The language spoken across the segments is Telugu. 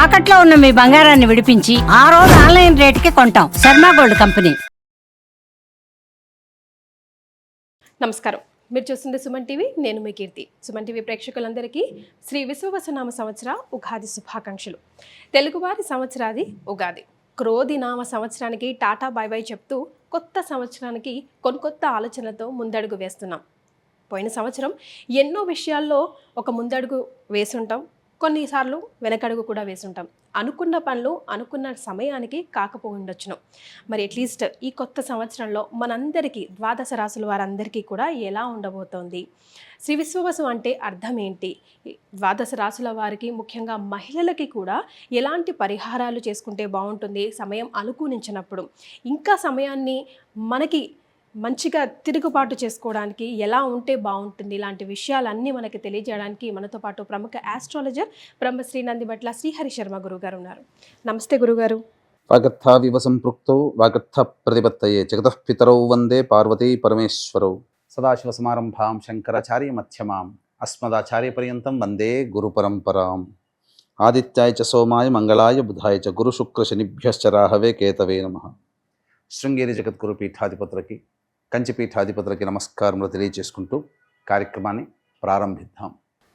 తాకట్లో ఉన్న మీ బంగారాన్ని విడిపించి ఆ రోజు ఆన్లైన్ రేటుకి కొంటాం. Sharma gold company. నమస్కారం, మీరు చూస్తుంది సుమన్ టీవీ. నేను మీ కీర్తి. సుమన్ టీవీ ప్రేక్షకులందరికీ శ్రీ విశ్వవసునామ సంవత్సర ఉగాది శుభాకాంక్షలు. తెలుగువారి సంవత్సరాది ఉగాది. క్రోధి నామ సంవత్సరానికి టాటా బై బై చెప్తూ కొత్త సంవత్సరానికి కొత్త ఆలోచనలతో ముందడుగు వేస్తున్నాం. పోయిన సంవత్సరం ఎన్నో విషయాల్లో ఒక ముందడుగు వేసుంటాం, కొన్నిసార్లు వెనకడుగు కూడా వేసుంటాం. అనుకున్న పనులు అనుకున్న సమయానికి కాకపోయిండొచ్చును. మరి అట్లీస్ట్ ఈ కొత్త సంవత్సరంలో మనందరికీ ద్వాదశ రాశుల వారందరికీ కూడా ఎలా ఉండబోతోంది, శ్రీ విశ్వవసు అంటే అర్థం ఏంటి, ద్వాదశ రాశుల వారికి ముఖ్యంగా మహిళలకి కూడా ఎలాంటి పరిహారాలు చేసుకుంటే బాగుంటుంది, సమయం అనుకూలించినప్పుడు ఇంకా సమయాన్ని మనకి మంచిగా తిరుగుబాటు చేసుకోవడానికి ఎలా ఉంటే బాగుంటుంది, ఇలాంటి విషయాలన్నీ మనకి తెలియజేయడానికి మనతో పాటు ప్రముఖ ఆస్ట్రాలజర్ బ్రహ్మశ్రీ నందిబట్ల శ్రీహరి శర్మ గురుగారు ఉన్నారు. నమస్తే గురుగారు. వాగర్థావివ సంపృక్తౌ వాగర్థ ప్రతిపత్తయే జగతః పితరౌ వందే పార్వతీ పరమేశ్వరౌ. సదాశివ సమారంభాం శంకరాచార్య మధ్యమాం అస్మదాచార్య పర్యంతం వందే గురు పరంపరాం. ఆదిత్యాయ చ సోమాయ మంగళాయ బుధాయ చ గురు శుక్ర శనిభ్యశ్చ రాహవే కేతవే నమః. శృంగేరి జగద్గురు పీఠాధిపతులకి, కంచి పీఠాధిపతులకి నమస్కారములు తెలియజేసుకుంటూ కార్యక్రమాన్ని ప్రారంభిద్దాం.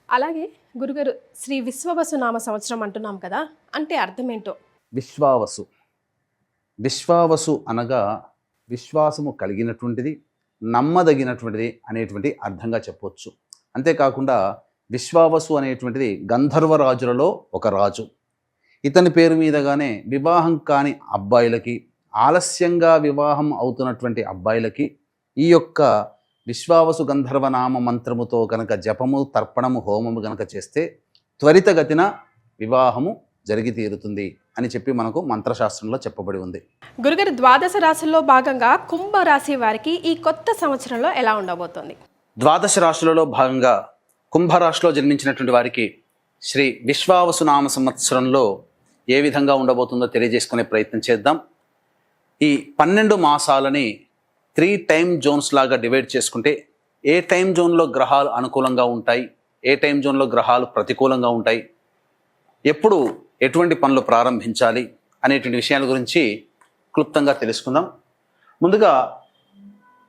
అలాగే గురుగారు, శ్రీ విశ్వవసు నామ సంవత్సరం అంటున్నాం కదా, అంటే అర్థం ఏంటో? విశ్వావసు. విశ్వావసు అనగా విశ్వాసము కలిగినటువంటిది, నమ్మదగినటువంటిది అనేటువంటి అర్థంగా చెప్పవచ్చు. అంతేకాకుండా విశ్వావసు అనేటువంటిది గంధర్వరాజులలో ఒక రాజు. ఇతని పేరు మీదగానే వివాహం కాని అబ్బాయిలకి, ఆలస్యంగా వివాహం అవుతున్నటువంటి అబ్బాయిలకి ఈ యొక్క విశ్వావసు గంధర్వనామ మంత్రముతో కనుక జపము, తర్పణము, హోమము కనుక చేస్తే త్వరితగతిన వివాహము జరిగి తీరుతుంది అని చెప్పి మనకు మంత్రశాస్త్రంలో చెప్పబడి ఉంది. గురుగారు, ద్వాదశ రాశుల్లో భాగంగా కుంభ రాశి వారికి ఈ కొత్త సంవత్సరంలో ఎలా ఉండబోతోంది? ద్వాదశ రాశులలో భాగంగా కుంభరాశిలో జన్మించినటువంటి వారికి శ్రీ విశ్వావసు నామ సంవత్సరంలో ఏ విధంగా ఉండబోతుందో తెలియజేసుకునే ప్రయత్నం చేద్దాం. ఈ 12 మాసాలని 3 టైమ్ జోన్స్ లాగా డివైడ్ చేసుకుంటే ఏ టైం జోన్లో గ్రహాలు అనుకూలంగా ఉంటాయి, ఏ టైం జోన్లో గ్రహాలు ప్రతికూలంగా ఉంటాయి, ఎప్పుడు ఎటువంటి పనులు ప్రారంభించాలి అనేటువంటి విషయాల గురించి క్లుప్తంగా తెలుసుకుందాం. ముందుగా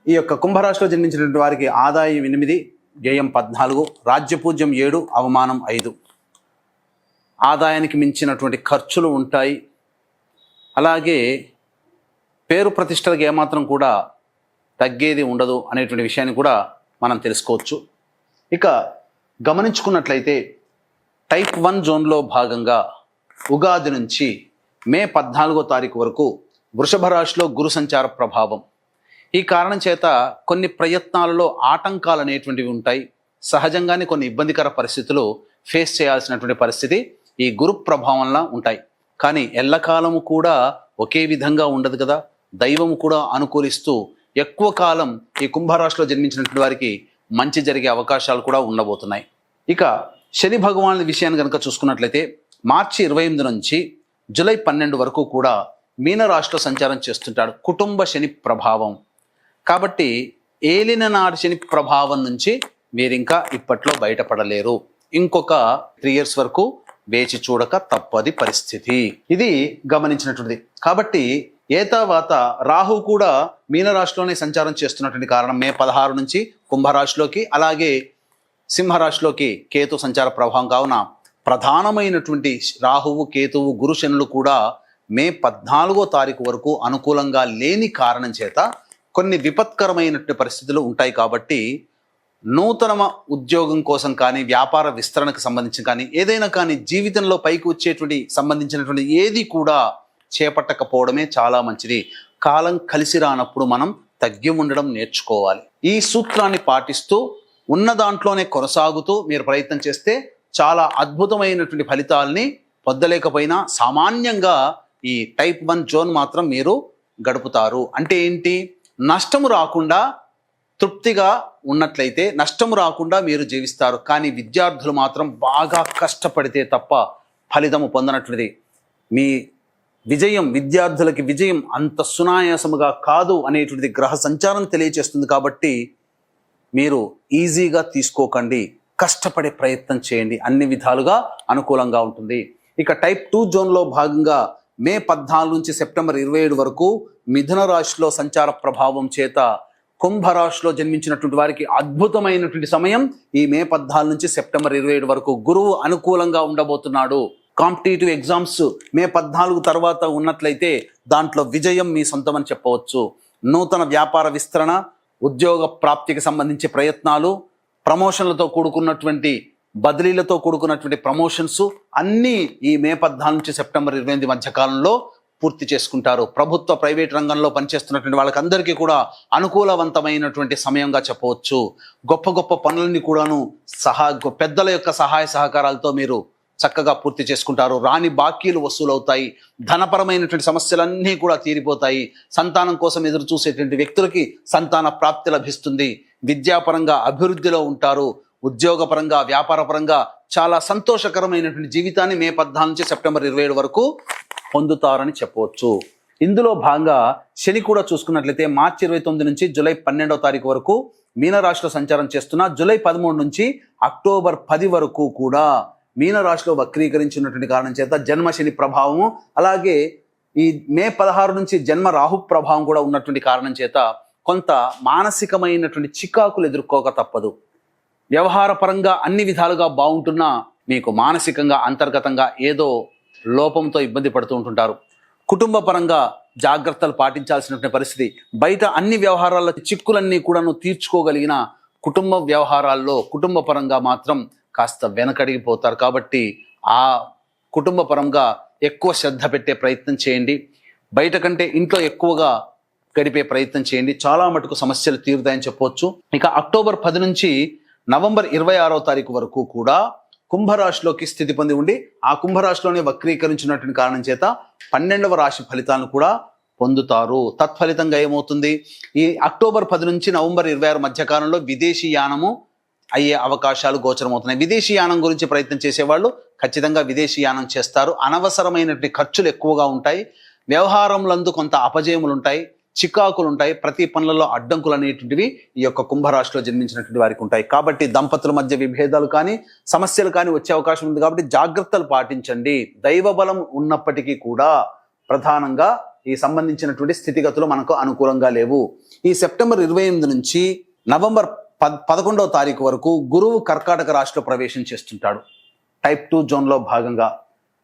ఈ యొక్క కుంభరాశిలో జన్మించినటువంటి వారికి ఆదాయం 8, వ్యయం 14, రాజ్యపూజ్యం 7, అవమానం 5. ఆదాయానికి మించినటువంటి ఖర్చులు ఉంటాయి. అలాగే పేరు ప్రతిష్టలకు ఏమాత్రం కూడా తగ్గేది ఉండదు అనేటువంటి విషయాన్ని కూడా మనం తెలుసుకోవచ్చు. ఇక గమనించుకున్నట్లయితే టైప్ 1 జోన్లో భాగంగా ఉగాది నుంచి మే 14వ తారీఖు వరకు వృషభ రాశిలో గురు సంచార ప్రభావం. ఈ కారణం చేత కొన్ని ప్రయత్నాలలో ఆటంకాలు అనేటువంటివి ఉంటాయి. సహజంగానే కొన్ని ఇబ్బందికర పరిస్థితులు ఫేస్ చేయాల్సినటువంటి పరిస్థితి ఈ గురు ప్రభావంలా ఉంటాయి. కానీ ఎల్లకాలము కూడా ఒకే విధంగా ఉండదు కదా. దైవం కూడా అనుకూలిస్తూ ఎక్కువ కాలం ఈ కుంభరాశిలో జన్మించినటువంటి వారికి మంచి జరిగే అవకాశాలు కూడా ఉండబోతున్నాయి. ఇక శని భగవానుడి విషయాన్ని కనుక చూసుకున్నట్లయితే మార్చి 28 నుంచి జూలై 12 వరకు కూడా మీనరాశిలో సంచారం చేస్తుంటాడు. కుటుంబ శని ప్రభావం కాబట్టి ఏలిన నాటి శని ప్రభావం నుంచి మీరింకా ఇప్పట్లో బయటపడలేరు. ఇంకొక 3 years వరకు వేచి చూడక తప్పది పరిస్థితి. ఇది గమనించినటువంటిది. కాబట్టి ఏతావాత రాహు కూడా మీనరాశిలోనే సంచారం చేస్తున్నటువంటి కారణం మే 16 నుంచి కుంభరాశిలోకి, అలాగే సింహరాశిలోకి కేతు సంచార ప్రభావం కావున ప్రధానమైనటువంటి రాహువు, కేతువు, గురు శనులు కూడా మే 14వ తారీఖు వరకు అనుకూలంగా లేని కారణం చేత కొన్ని విపత్కరమైనటువంటి పరిస్థితులు ఉంటాయి. కాబట్టి నూతన ఉద్యోగం కోసం కానీ, వ్యాపార విస్తరణకు సంబంధించి కానీ, ఏదైనా కానీ జీవితంలో పైకి వచ్చేటువంటి సంబంధించినటువంటి ఏది కూడా చేపట్టకపోవడమే చాలా మంచిది. కాలం కలిసి రానప్పుడు మనం తగ్గి ఉండడం నేర్చుకోవాలి. ఈ సూత్రాన్ని పాటిస్తూ ఉన్న దాంట్లోనే కొనసాగుతూ మీరు ప్రయత్నం చేస్తే చాలా అద్భుతమైనటువంటి ఫలితాలని పొందలేకపోయినా సామాన్యంగా ఈ టైప్ 1 జోన్ మాత్రం మీరు గడుపుతారు. అంటే ఏంటి? నష్టము రాకుండా తృప్తిగా ఉన్నట్లయితే నష్టము రాకుండా మీరు జీవిస్తారు. కానీ విద్యార్థులు మాత్రం బాగా కష్టపడితే తప్ప ఫలితము పొందనటువంటిది. మీ విజయం, విద్యార్థులకి విజయం అంత సునాయాసముగా కాదు అనేటువంటిది గ్రహ సంచారం తెలియచేస్తుంది. కాబట్టి మీరు ఈజీగా తీసుకోకండి, కష్టపడే ప్రయత్నం చేయండి, అన్ని విధాలుగా అనుకూలంగా ఉంటుంది. ఇక టైప్ 2 జోన్లో భాగంగా మే 14 నుంచి సెప్టెంబర్ 27 వరకు మిథున రాశిలో సంచార ప్రభావం చేత కుంభరాశిలో జన్మించినటువంటి వారికి అద్భుతమైనటువంటి సమయం ఈ మే 14 నుంచి సెప్టెంబర్ 27 వరకు. గురువు అనుకూలంగా ఉండబోతున్నాడు. కాంపిటేటివ్ ఎగ్జామ్స్ మే 14 తర్వాత ఉన్నట్లయితే దాంట్లో విజయం మీ సొంతమని చెప్పవచ్చు. నూతన వ్యాపార విస్తరణ, ఉద్యోగ ప్రాప్తికి సంబంధించి ప్రయత్నాలు, ప్రమోషన్లతో కూడుకున్నటువంటి బదిలీలతో కూడుకున్నటువంటి ప్రమోషన్స్ అన్నీ ఈ మే 14 నుంచి సెప్టెంబర్ 28 మధ్య కాలంలో పూర్తి చేసుకుంటారు. ప్రభుత్వ ప్రైవేట్ రంగంలో పనిచేస్తున్నటువంటి వాళ్ళకందరికీ కూడా అనుకూలవంతమైనటువంటి సమయంగా చెప్పవచ్చు. గొప్ప గొప్ప పనులన్నీ కూడాను పెద్దల యొక్క సహాయ సహకారాలతో మీరు చక్కగా పూర్తి చేసుకుంటారు. రాని బాకీలు వసూలవుతాయి. ధనపరమైనటువంటి సమస్యలన్నీ కూడా తీరిపోతాయి. సంతానం కోసం ఎదురు చూసేటువంటి వ్యక్తులకి సంతాన ప్రాప్తి లభిస్తుంది. విద్యాపరంగా అభివృద్ధిలో ఉంటారు. ఉద్యోగపరంగా, వ్యాపారపరంగా చాలా సంతోషకరమైనటువంటి జీవితాన్ని మే 14 నుంచి సెప్టెంబర్ 27 వరకు పొందుతారని చెప్పవచ్చు. ఇందులో భాగంగా శని కూడా చూసుకున్నట్లయితే మార్చి 29 నుంచి జూలై 12వ తారీఖు వరకు మీనరాశిలో సంచారం చేస్తున్న, జూలై 13 నుంచి అక్టోబర్ 10 వరకు కూడా మీనరాశిలో వక్రీకరించినటువంటి కారణం చేత జన్మ శని ప్రభావము, అలాగే ఈ మే 16 నుంచి జన్మ రాహు ప్రభావం కూడా ఉన్నటువంటి కారణం చేత కొంత మానసికమైనటువంటి చికాకులు ఎదుర్కోక తప్పదు. వ్యవహార పరంగా అన్ని విధాలుగా బాగుంటున్నా మీకు మానసికంగా అంతర్గతంగా ఏదో లోపంతో ఇబ్బంది పడుతూ ఉంటుంటారు. కుటుంబ పరంగా జాగ్రత్తలు పాటించాల్సినటువంటి పరిస్థితి. బయట అన్ని వ్యవహారాల్లో చిక్కులన్నీ కూడాను తీర్చుకోగలిగిన కుటుంబ వ్యవహారాల్లో కుటుంబ పరంగా మాత్రం కాస్త వెనకడిగిపోతారు. కాబట్టి ఆ కుటుంబ పరంగా ఎక్కువ శ్రద్ధ పెట్టే ప్రయత్నం చేయండి. బయట కంటే ఇంట్లో ఎక్కువగా గడిపే ప్రయత్నం చేయండి. చాలా మటుకు సమస్యలు తీరుతాయని చెప్పవచ్చు. ఇక అక్టోబర్ 10 నుంచి నవంబర్ 26వ తారీఖు వరకు కూడా కుంభరాశిలోకి స్థితి పొంది ఉండి ఆ కుంభరాశిలోనే వక్రీకరించినటువంటి కారణం చేత 12వ రాశి ఫలితాలను కూడా పొందుతారు. తత్ఫలితంగా ఏమవుతుంది, ఈ అక్టోబర్ 10 నుంచి నవంబర్ 26 మధ్య కాలంలో విదేశీ యానము అయ్యే అవకాశాలు గోచరమవుతున్నాయి. విదేశీ యానం గురించి ప్రయత్నం చేసేవాళ్ళు ఖచ్చితంగా విదేశీ యానం చేస్తారు. అనవసరమైనటువంటి ఖర్చులు ఎక్కువగా ఉంటాయి. వ్యవహారంలందు కొంత అపజయములు ఉంటాయి, చికాకులు ఉంటాయి. ప్రతి పనులలో అడ్డంకులు అనేటువంటివి ఈ యొక్క కుంభరాశిలో జన్మించినటువంటి వారికి ఉంటాయి. కాబట్టి దంపతుల మధ్య విభేదాలు కానీ సమస్యలు కానీ వచ్చే అవకాశం ఉంది. కాబట్టి జాగ్రత్తలు పాటించండి. దైవ బలం ఉన్నప్పటికీ కూడా ప్రధానంగా ఈ సంబంధించినటువంటి స్థితిగతులు మనకు అనుకూలంగా లేవు. ఈ సెప్టెంబర్ 28 నుంచి నవంబర్ 11వ తారీఖు వరకు గురువు కర్కాటక రాశిలో ప్రవేశం చేస్తుంటాడు టైప్ 2 జోన్లో భాగంగా.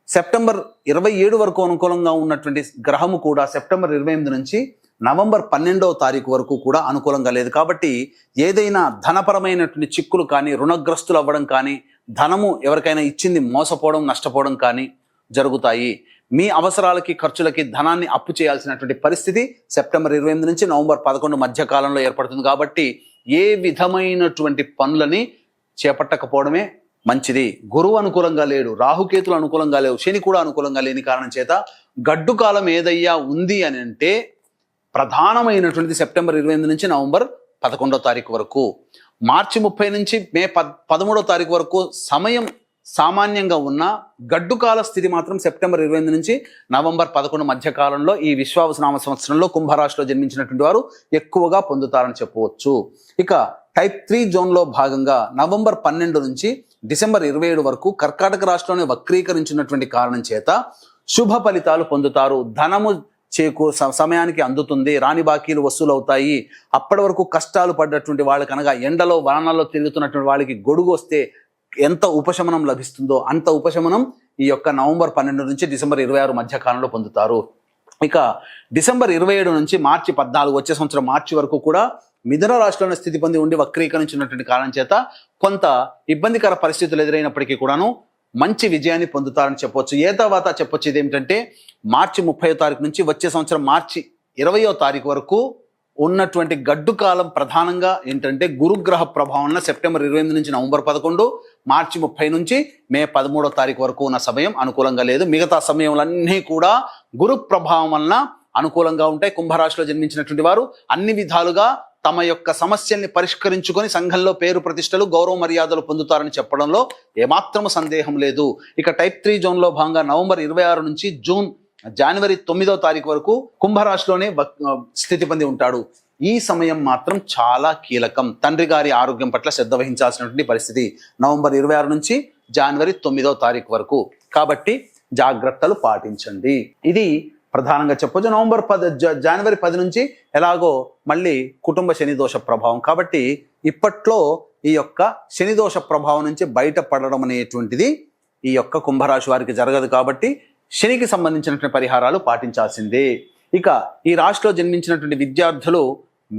సెప్టెంబర్ 27 వరకు అనుకూలంగా ఉన్నటువంటి గ్రహము కూడా సెప్టెంబర్ 28 నుంచి నవంబర్ 12వ తారీఖు వరకు కూడా అనుకూలంగా లేదు. కాబట్టి ఏదైనా ధనపరమైనటువంటి చిక్కులు కానీ, రుణగ్రస్తులు అవ్వడం కానీ, ధనము ఎవరికైనా ఇచ్చింది మోసపోవడం, నష్టపోవడం కానీ జరుగుతాయి. మీ అవసరాలకి, ఖర్చులకి ధనాన్ని అప్పు చేయాల్సినటువంటి పరిస్థితి సెప్టెంబర్ 28 నుంచి నవంబర్ 11 మధ్య కాలంలో ఏర్పడుతుంది. కాబట్టి ఏ విధమైనటువంటి పనులని చేపట్టకపోవడమే మంచిది. గురువు అనుకూలంగా లేడు, రాహుకేతులు అనుకూలంగా లేవు, శని కూడా అనుకూలంగా లేని కారణం చేత గడ్డు కాలం ఏదయ్యా ఉంది అని అంటే ప్రధానమైనటువంటిది సెప్టెంబర్ 28 నుంచి నవంబర్ 11వ తారీఖు వరకు. మార్చి 30 నుంచి మే 13వ తారీఖు వరకు సమయం సామాన్యంగా ఉన్న గడ్డు కాల స్థితి మాత్రం సెప్టెంబర్ 28 నుంచి నవంబర్ 11 మధ్య కాలంలో ఈ విశ్వావసునామ సంవత్సరంలో కుంభరాశిలో జన్మించినటువంటి వారు ఎక్కువగా పొందుతారని చెప్పవచ్చు. ఇక టైప్ 3 జోన్లో భాగంగా నవంబర్ 12 నుంచి డిసెంబర్ 27 వరకు కర్కాటక రాశిలోనే వక్రీకరించినటువంటి కారణం చేత శుభ ఫలితాలు పొందుతారు. ధనము సమయానికి అందుతుంది. రాని బాకీలు వసూలవుతాయి. అప్పటి వరకు కష్టాలు పడ్డటువంటి వాళ్ళకి, అనగా ఎండలో వానల్లో తిరుగుతున్నటువంటి వాళ్ళకి గొడుగు వస్తే ఎంత ఉపశమనం లభిస్తుందో అంత ఉపశమనం ఈ యొక్క నవంబర్ 12 నుంచి డిసెంబర్ 26 మధ్య కాలంలో పొందుతారు. ఇక డిసెంబర్ 27 నుంచి మార్చి 14 వచ్చే సంవత్సరం మార్చి వరకు కూడా మిథున రాశిలోనే స్థితి పొంది ఉండి వక్రీకరించినటువంటి కారణం చేత కొంత ఇబ్బందికర పరిస్థితులు ఎదురైనప్పటికీ కూడాను మంచి విజయాన్ని పొందుతారని చెప్పవచ్చు. ఏ తర్వాత చెప్పొచ్చు ఇదేమిటంటే మార్చి 30వ తారీఖు నుంచి వచ్చే సంవత్సరం మార్చి 20వ తారీఖు వరకు ఉన్నటువంటి గడ్డు కాలం ప్రధానంగా ఏంటంటే గురుగ్రహ ప్రభావం వలన సెప్టెంబర్ 28 నుంచి నవంబర్ 11, మార్చి 30 నుంచి మే 13వ తారీఖు వరకు ఉన్న సమయం అనుకూలంగా లేదు. మిగతా సమయంలన్నీ కూడా గురు ప్రభావం వలన అనుకూలంగా ఉంటాయి. కుంభరాశిలో జన్మించినటువంటి వారు అన్ని విధాలుగా తమ యొక్క సమస్యల్ని పరిష్కరించుకొని సంఘంలో పేరు ప్రతిష్టలు, గౌరవ మర్యాదలు పొందుతారని చెప్పడంలో ఏమాత్రము సందేహం లేదు. ఇక టైప్ 3 జోన్లో భాగంగా నవంబర్ 26 నుంచి జనవరి 9వ తారీఖు వరకు కుంభరాశిలోనే స్థితి పొంది ఉంటాడు. ఈ సమయం మాత్రం చాలా కీలకం. తండ్రి గారి ఆరోగ్యం పట్ల శ్రద్ధ వహించాల్సినటువంటి పరిస్థితి నవంబర్ 26 నుంచి జనవరి 9వ తారీఖు వరకు. కాబట్టి జాగ్రత్తలు పాటించండి. ఇది ప్రధానంగా చెప్పొచ్చు. జనవరి 10 నుంచి ఎలాగో మళ్ళీ కుటుంబ శనిదోష ప్రభావం కాబట్టి ఇప్పట్లో ఈ యొక్క శనిదోష ప్రభావం నుంచి బయటపడడం అనేటువంటిది ఈ యొక్క కుంభరాశి వారికి జరగదు కాబట్టి శనికి సంబంధించినటువంటి పరిహారాలు పాటించాల్సిందే. ఇక ఈ రాశిలో జన్మించినటువంటి విద్యార్థులు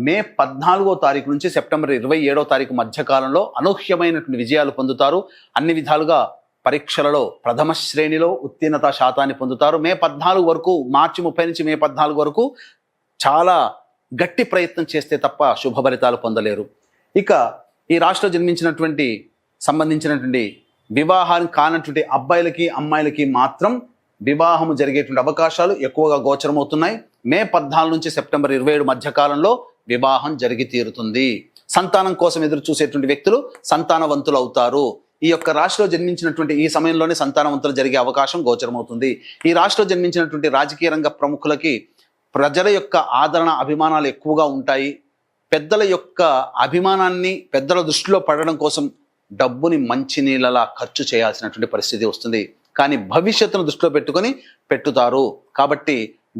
మే 14వ తారీఖు నుంచి సెప్టెంబర్ 27వ తారీఖు మధ్యకాలంలో అనూహ్యమైనటువంటి విజయాలు పొందుతారు. అన్ని విధాలుగా పరీక్షలలో ప్రథమ శ్రేణిలో ఉత్తీర్ణత శాతాన్ని పొందుతారు. మే 14 వరకు, మార్చి 30 నుంచి మే 14 వరకు చాలా గట్టి ప్రయత్నం చేస్తే తప్ప శుభ ఫలితాలు పొందలేరు. ఇక ఈ రాశిలో జన్మించినటువంటి సంబంధించినటువంటి వివాహానికి కానటువంటి అబ్బాయిలకి అమ్మాయిలకి మాత్రం వివాహము జరిగేటువంటి అవకాశాలు ఎక్కువగా గోచరమవుతున్నాయి. మే 14 నుంచి సెప్టెంబర్ 27 మధ్యకాలంలో వివాహం జరిగి తీరుతుంది. సంతానం కోసం ఎదురు చూసేటువంటి వ్యక్తులు సంతానవంతులు అవుతారు. ఈ యొక్క రాశిలో జన్మించినటువంటి ఈ సమయంలోనే సంతానవంతులు జరిగే అవకాశం గోచరమవుతుంది. ఈ రాశిలో జన్మించినటువంటి రాజకీయ రంగ ప్రముఖులకి ప్రజల యొక్క ఆదరణ అభిమానాలు ఎక్కువగా ఉంటాయి. పెద్దల యొక్క అభిమానాన్ని పెద్దల దృష్టిలో పడడం కోసం డబ్బుని మంచినీళ్ళలా ఖర్చు చేయాల్సినటువంటి పరిస్థితి వస్తుంది. కానీ భవిష్యత్తును దృష్టిలో పెట్టుకొని పెట్టుతారు. కాబట్టి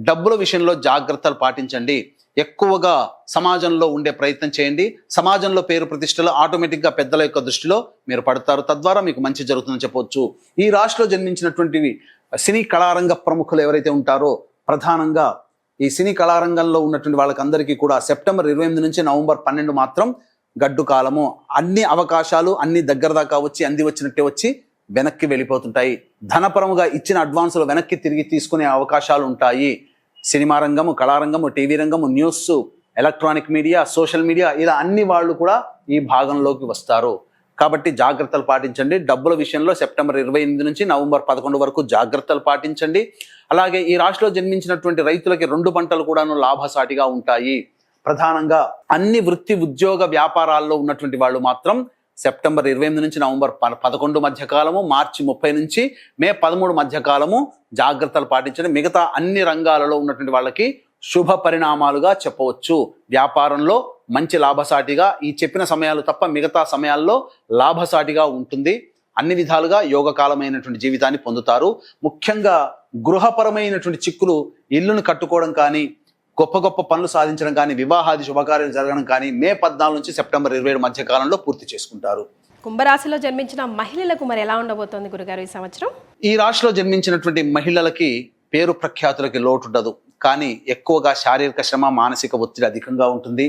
డబ్బుల విషయంలో జాగ్రత్తలు పాటించండి. ఎక్కువగా సమాజంలో ఉండే ప్రయత్నం చేయండి. సమాజంలో పేరు ప్రతిష్టలు ఆటోమేటిక్గా పెద్దల యొక్క దృష్టిలో మీరు పడతారు. తద్వారా మీకు మంచి జరుగుతుందని చెప్పవచ్చు. ఈ రాశిలో జన్మించినటువంటివి సినీ కళారంగ ప్రముఖులు ఎవరైతే ఉంటారో ప్రధానంగా ఈ సినీ కళారంగంలో ఉన్నటువంటి వాళ్ళకందరికీ కూడా సెప్టెంబర్ 28 నుంచి నవంబర్ 12 మాత్రం గడ్డు కాలము. అన్ని అవకాశాలు అన్ని దగ్గర దాకా వచ్చి అంది వచ్చినట్టే వచ్చి వెనక్కి వెళ్ళిపోతుంటాయి. ధనపరముగా ఇచ్చిన అడ్వాన్సులు వెనక్కి తిరిగి తీసుకునే అవకాశాలు ఉంటాయి. సినిమా రంగము, కళారంగము, టీవీ రంగము, news, electronic media, social media ఇలా అన్ని వాళ్ళు కూడా ఈ భాగంలోకి వస్తారు. కాబట్టి జాగ్రత్తలు పాటించండి. డబ్బుల విషయంలో సెప్టెంబర్ 28 నుంచి నవంబర్ 11 వరకు జాగ్రత్తలు పాటించండి. అలాగే ఈ రాశిలో జన్మించినటువంటి రైతులకి 2 పంటలు కూడాను లాభసాటిగా ఉంటాయి. ప్రధానంగా అన్ని వృత్తి ఉద్యోగ వ్యాపారాల్లో ఉన్నటువంటి వాళ్ళు మాత్రం సెప్టెంబర్ 28 నుంచి నవంబర్ 11 మధ్యకాలము, మార్చి 30 నుంచి మే 13 మధ్యకాలము జాగ్రత్తలు పాటించండి. మిగతా అన్ని రంగాలలో ఉన్నటువంటి వాళ్ళకి శుభ పరిణామాలుగా చెప్పవచ్చు. వ్యాపారంలో మంచి లాభసాటిగా ఈ చెప్పిన సమయాలు తప్ప మిగతా సమయాల్లో లాభసాటిగా ఉంటుంది. అన్ని విధాలుగా యోగకాలమైనటువంటి జీవితాన్ని పొందుతారు. ముఖ్యంగా గృహపరమైనటువంటి చిక్కులు, ఇల్లును కట్టుకోవడం కానీ, గొప్ప గొప్ప పనులు సాధించడం కానీ, వివాహాది శుభకార్యాలు జరగడం కానీ మే 14 నుంచి సెప్టెంబర్ 27 మధ్య కాలంలో పూర్తి చేసుకుంటారు. కుంభరాశిలో జన్మించిన మహిళలకు మరి ఎలా ఉండబోతోంది గురుగారు ఈ సంవత్సరం? ఈ రాశిలో జన్మించినటువంటి మహిళలకి పేరు ప్రఖ్యాతులకి లోటు ఉండదు. కానీ ఎక్కువగా శారీరక శ్రమ, మానసిక ఒత్తిడి అధికంగా ఉంటుంది.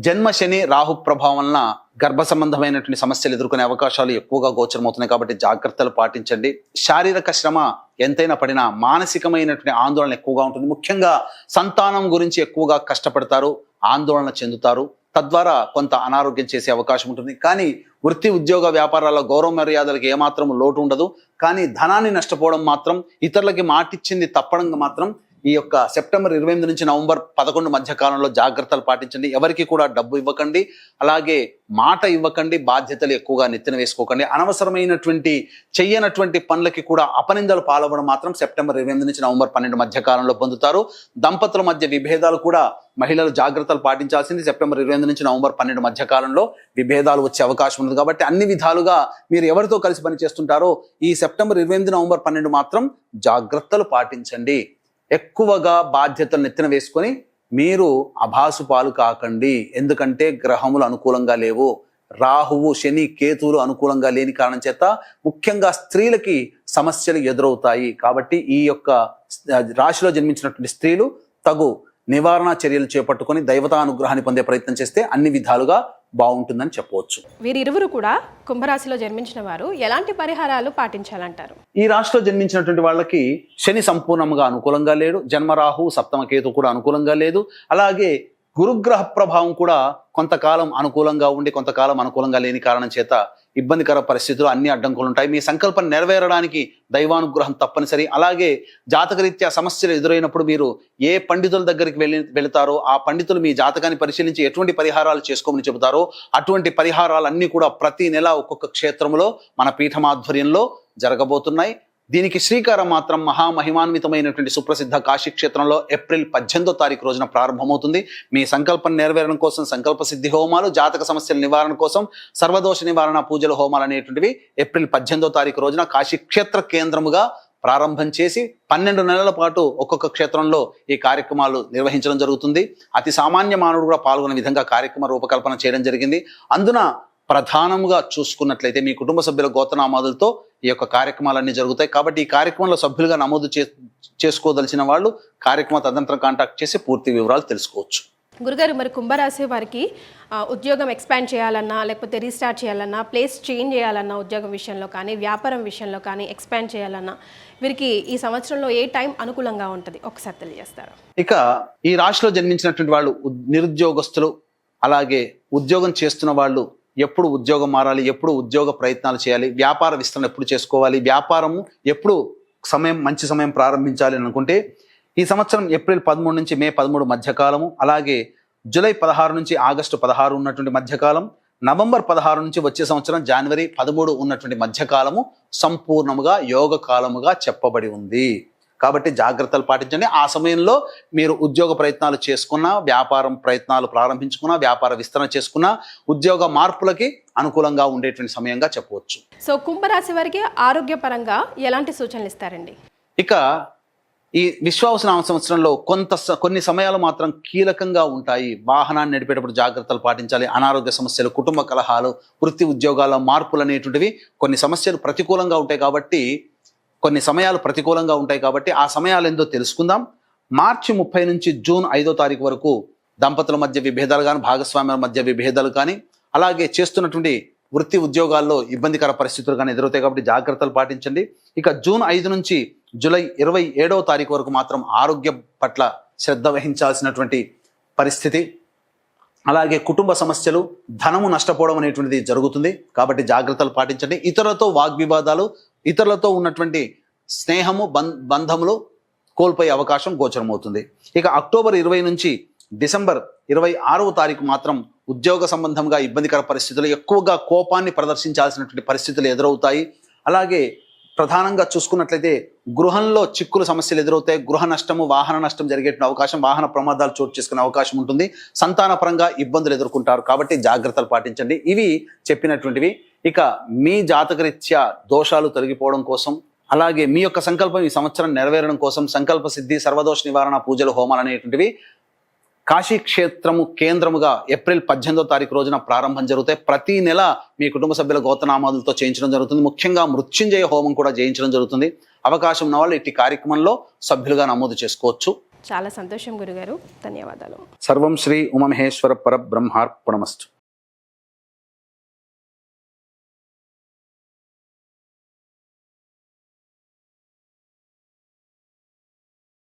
జన్మ శని రాహు ప్రభావం వలన గర్భ సంబంధమైనటువంటి సమస్యలు ఎదుర్కొనే అవకాశాలు ఎక్కువగా గోచరమవుతున్నాయి. కాబట్టి జాగ్రత్తలు పాటించండి. శారీరక శ్రమ ఎంతైనా పడినా మానసికమైనటువంటి ఆందోళన ఎక్కువగా ఉంటుంది. ముఖ్యంగా సంతానం గురించి ఎక్కువగా కష్టపడతారు, ఆందోళన చెందుతారు. తద్వారా కొంత అనారోగ్యం చేసే అవకాశం ఉంటుంది. కానీ వృత్తి ఉద్యోగ వ్యాపారాల గౌరవ మర్యాదలకు ఏమాత్రం లోటు ఉండదు. కానీ ధనాన్ని నష్టపోవడం మాత్రం, ఇతరులకి మాటిచ్చింది తప్పడం మాత్రం ఈ యొక్క సెప్టెంబర్ 28 నుంచి నవంబర్ 11 మధ్య కాలంలో జాగ్రత్తలు పాటించండి. ఎవరికి కూడా డబ్బు ఇవ్వకండి, అలాగే మాట ఇవ్వకండి, బాధ్యతలు ఎక్కువగా నెత్తిన వేసుకోకండి. అనవసరమైనటువంటి చెయ్యనటువంటి పనులకి కూడా అపనిందలు పాల్గొనడం మాత్రం సెప్టెంబర్ 28 నుంచి నవంబర్ 12 మధ్య కాలంలో పొందుతారు. దంపతుల మధ్య విభేదాలు కూడా మహిళలు జాగ్రత్తలు పాటించాల్సింది. సెప్టెంబర్ 28 నుంచి నవంబర్ 12 మధ్య కాలంలో విభేదాలు వచ్చే అవకాశం ఉంది. కాబట్టి అన్ని విధాలుగా మీరు ఎవరితో కలిసి పని చేస్తుంటారో ఈ సెప్టెంబర్ 28 నవంబర్ 12 మాత్రం జాగ్రత్తలు పాటించండి. ఎక్కువగా బాధ్యతలు నెత్తిన వేసుకొని మీరు అభాసు పాలు కాకండి. ఎందుకంటే గ్రహములు అనుకూలంగా లేవు. రాహువు, శని, కేతువులు అనుకూలంగా లేని కారణం చేత ముఖ్యంగా స్త్రీలకి సమస్యలు ఎదురవుతాయి. కాబట్టి ఈ యొక్క రాశిలో జన్మించినటువంటి స్త్రీలు తగు నివారణ చర్యలు చేపట్టుకొని దైవతా అనుగ్రహాన్ని పొందే ప్రయత్నం చేస్తే అన్ని విధాలుగా బాగుంటుందని చెప్పవచ్చు. వీరిరువురు కూడా కుంభరాశిలో జన్మించిన వారు ఎలాంటి పరిహారాలు పాటించాలంటారు? ఈ రాశిలో జన్మించినటువంటి వాళ్ళకి శని సంపూర్ణంగా అనుకూలంగా లేడు. జన్మరాహు, సప్తమ కేతు కూడా అనుకూలంగా లేదు. అలాగే గురుగ్రహ ప్రభావం కూడా కొంతకాలం అనుకూలంగా ఉండి కొంతకాలం అనుకూలంగా లేని కారణం చేత ఇబ్బందికర పరిస్థితులు, అన్ని అడ్డంకులు ఉంటాయి. మీ సంకల్పం నెరవేరడానికి దైవానుగ్రహం తప్పనిసరి. అలాగే జాతకరీత్యా సమస్యలు ఎదురైనప్పుడు మీరు ఏ పండితుల దగ్గరికి వెళతారో ఆ పండితులు మీ జాతకాన్ని పరిశీలించి ఎటువంటి పరిహారాలు చేసుకోమని చెబుతారో అటువంటి పరిహారాలన్నీ కూడా ప్రతి నెల ఒక్కొక్క క్షేత్రంలో మన పీఠమాధ్వర్యంలో జరగబోతున్నాయి. దీనికి శ్రీకారం మాత్రం మహామహిమాన్వితమైనటువంటి సుప్రసిద్ధ కాశీ క్షేత్రంలో ఏప్రిల్ 18వ తారీఖు రోజున ప్రారంభమవుతుంది. మీ సంకల్పం నెరవేరడం కోసం సంకల్ప సిద్ధి హోమాలు, జాతక సమస్యల నివారణ కోసం సర్వదోష నివారణ పూజల హోమాలు అనేటువంటివి ఏప్రిల్ 18వ తారీఖు రోజున కాశీ క్షేత్ర కేంద్రముగా ప్రారంభం చేసి 12 నెలల పాటు ఒక్కొక్క క్షేత్రంలో ఈ కార్యక్రమాలు నిర్వహించడం జరుగుతుంది. అతి సామాన్య మానవుడు కూడా పాల్గొనే విధంగా కార్యక్రమ రూపకల్పన చేయడం జరిగింది. అందున ప్రధానముగా చూసుకున్నట్లయితే మీ కుటుంబ సభ్యుల గోత్రనామాదులతో ఈ యొక్క కార్యక్రమాలన్నీ జరుగుతాయి. కాబట్టి ఈ కార్యక్రమంలో సభ్యులుగా నమోదు చేసుకోదలిచిన వాళ్ళు కార్యక్రమ తదనంతరం కాంటాక్ట్ చేసి పూర్తి వివరాలు తెలుసుకోవచ్చు. గురుగారు, మరి కుంభరాశి వారికి ఉద్యోగం ఎక్స్పాండ్ చేయాలన్నా, లేకపోతే రీస్టార్ట్ చేయాలన్నా, ప్లేస్ చేంజ్ చేయాలన్నా, ఉద్యోగం విషయంలో కానీ వ్యాపారం విషయంలో కానీ ఎక్స్పాండ్ చేయాలన్నా వీరికి ఈ సంవత్సరంలో ఏ టైం అనుకూలంగా ఉంటుంది ఒకసారి తెలియజేస్తారా? ఇక ఈ రాశిలో జన్మించినటువంటి వాళ్ళు నిరుద్యోగస్తులు, అలాగే ఉద్యోగం చేస్తున్న వాళ్ళు ఎప్పుడు ఉద్యోగం మారాలి, ఎప్పుడు ఉద్యోగ ప్రయత్నాలు చేయాలి, వ్యాపార విస్తరణ ఎప్పుడు చేసుకోవాలి, వ్యాపారము ఎప్పుడు మంచి సమయం ప్రారంభించాలి అని అనుకుంటే ఈ సంవత్సరం ఏప్రిల్ 13 నుంచి మే 13 మధ్యకాలము, అలాగే జూలై 16 నుంచి ఆగస్టు 16 ఉన్నటువంటి మధ్యకాలం, నవంబర్ 16 నుంచి వచ్చే సంవత్సరం జనవరి 13 ఉన్నటువంటి మధ్యకాలము సంపూర్ణముగా యోగ కాలముగా చెప్పబడి ఉంది. కాబట్టి జాగ్రత్తలు పాటించండి. ఆ సమయంలో మీరు ఉద్యోగ ప్రయత్నాలు చేసుకున్నా, వ్యాపారం ప్రయత్నాలు ప్రారంభించుకున్నా, వ్యాపార విస్తరణ చేసుకున్నా ఉద్యోగ మార్పులకి అనుకూలంగా ఉండేటువంటి సమయంగా చెప్పవచ్చు. సో కుంభరాశి వారికి ఆరోగ్యపరంగా ఎలాంటి సూచనలు ఇస్తారండి? ఇక ఈ విశ్వావసునామ సంవత్సరంలో కొన్ని సమయాలు మాత్రం కీలకంగా ఉంటాయి. వాహనాన్ని నడిపేటప్పుడు జాగ్రత్తలు పాటించాలి. అనారోగ్య సమస్యలు, కుటుంబ కలహాలు, వృత్తి ఉద్యోగాల మార్పులు అనేటువంటివి కొన్ని సమస్యలు ప్రతికూలంగా ఉంటాయి. కాబట్టి కొన్ని సమయాలు ప్రతికూలంగా ఉంటాయి. కాబట్టి ఆ సమయాలు ఏందో తెలుసుకుందాం. మార్చి 30 నుంచి జూన్ 5వ తారీఖు వరకు దంపతుల మధ్య విభేదాలు కానీ, భాగస్వామ్యాల మధ్య విభేదాలు కానీ, అలాగే చేస్తున్నటువంటి వృత్తి ఉద్యోగాల్లో ఇబ్బందికర పరిస్థితులు కానీ ఎదురవుతాయి. కాబట్టి జాగ్రత్తలు పాటించండి. ఇక జూన్ 5 నుంచి జూలై 27వ తారీఖు వరకు మాత్రం ఆరోగ్యం పట్ల శ్రద్ధ వహించాల్సినటువంటి పరిస్థితి, అలాగే కుటుంబ సమస్యలు, ధనము నష్టపోవడం అనేటువంటిది జరుగుతుంది. కాబట్టి జాగ్రత్తలు పాటించండి. ఇతరులతో వాగ్వివాదాలు, ఇతరులతో ఉన్నటువంటి స్నేహము, బంధములు కోల్పోయే అవకాశం గోచరమవుతుంది. ఇక అక్టోబర్ 20 నుంచి డిసెంబర్ 26వ తారీఖు మాత్రం ఉద్యోగ సంబంధంగా ఇబ్బందికర పరిస్థితులు, ఎక్కువగా కోపాన్ని ప్రదర్శించాల్సినటువంటి పరిస్థితులు ఎదురవుతాయి. అలాగే ప్రధానంగా చూసుకున్నట్లయితే గృహంలో చిక్కులు సమస్యలు ఎదురవుతాయి. గృహ నష్టము, వాహన నష్టం జరిగేటువంటి అవకాశం, వాహన ప్రమాదాలు చోటు చేసుకునే అవకాశం ఉంటుంది. సంతానపరంగా ఇబ్బందులు ఎదుర్కొంటారు. కాబట్టి జాగ్రత్తలు పాటించండి. ఇవి చెప్పినటువంటివి. ఇక మీ జాతకరీత్యా దోషాలు తొలగిపోవడం కోసం, అలాగే మీ యొక్క సంకల్పం ఈ సంవత్సరం నెరవేరడం కోసం సంకల్ప సిద్ధి, సర్వదోష నివారణ పూజలు, హోమాలు అనేటువంటివి కాశీ క్షేత్రము కేంద్రముగా ఏప్రిల్ 18వ తారీఖు రోజున ప్రారంభం జరుగుతాయి. ప్రతి నెల మీ కుటుంబ సభ్యుల గోత్రనామాలతో చేయించడం జరుగుతుంది. ముఖ్యంగా మృత్యుంజయ హోమం కూడా చేయించడం జరుగుతుంది. అవకాశం ఉన్న వాళ్ళు ఇట్టి కార్యక్రమంలో సభ్యులుగా నమోదు చేసుకోవచ్చు. చాలా సంతోషం గురుగారు, ధన్యవాదాలు. సర్వం శ్రీ ఉమామహేశ్వర పరబ్రహ్మార్పణమస్తు.